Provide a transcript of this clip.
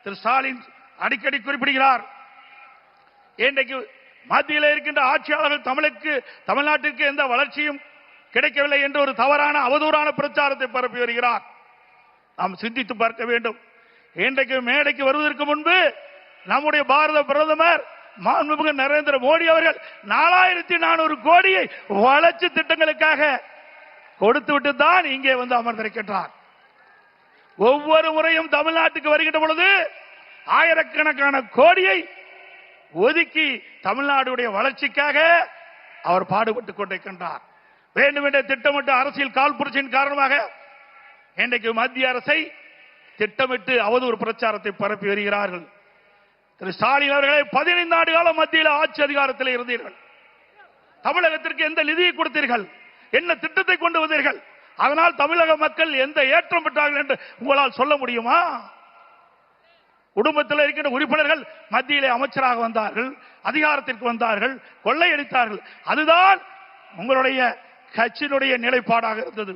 திரு ஸ்டாலின் அடிக்கடி குறிப்பிடுகிறார். இன்றைக்கு மத்தியில் இருக்கின்ற ஆட்சியாளர்கள் தமிழ்நாட்டிற்கு எந்த வளர்ச்சியும் கிடைக்கவில்லை என்று ஒரு தவறான அவதூறான பிரச்சாரத்தை பரப்பி வருகிறார். நாம் சிந்தித்து பார்க்க வேண்டும். இன்றைக்கு மேடைக்கு வருவதற்கு முன்பு நம்முடைய பாரத பிரதமர் மாண்புமிகு நரேந்திர மோடி அவர்கள் 4400 கோடியை வளர்ச்சி திட்டங்களுக்காக கொடுத்துவிட்டு தான் இங்கே வந்து அமர்ந்திருக்கின்றார். ஒவ்வொரு முறையும் தமிழ்நாட்டுக்கு வருகின்ற பொழுது ஆயிரக்கணக்கான கோடியை ஒதுக்கி தமிழ்நாடுடைய வளர்ச்சிக்காக அவர் பாடுபட்டுக் கொண்டிருக்கின்றார். வேண்டுமென்ற திட்டமிட்டு அரசியல் காழ்ப்புணர்ச்சியின் காரணமாக இன்றைக்கு மத்திய அரசை திட்டமிட்டு அவதூறு பிரச்சாரத்தை பரப்பி வருகிறார்கள். திரு ஸ்டாலின் அவர்களை 15 ஆண்டு காலம் மத்தியில் ஆட்சி அதிகாரத்தில் இருந்தீர்கள். தமிழகத்திற்கு எந்த நிதியை கொடுத்தீர்கள்? என்ன திட்டத்தை கொண்டு வந்தீர்கள்? அதனால் தமிழக மக்கள் எந்த ஏற்றம் பெற்றார்கள் என்று உங்களால் சொல்ல முடியுமா? குடும்பத்தில் இருக்கின்ற உறுப்பினர்கள் மத்தியிலே அமைச்சராக வந்தார்கள், அதிகாரத்திற்கு வந்தார்கள், கொள்ளையடித்தார்கள். அதுதான் உங்களுடைய கட்சியினுடைய நிலைப்பாடாக இருந்தது.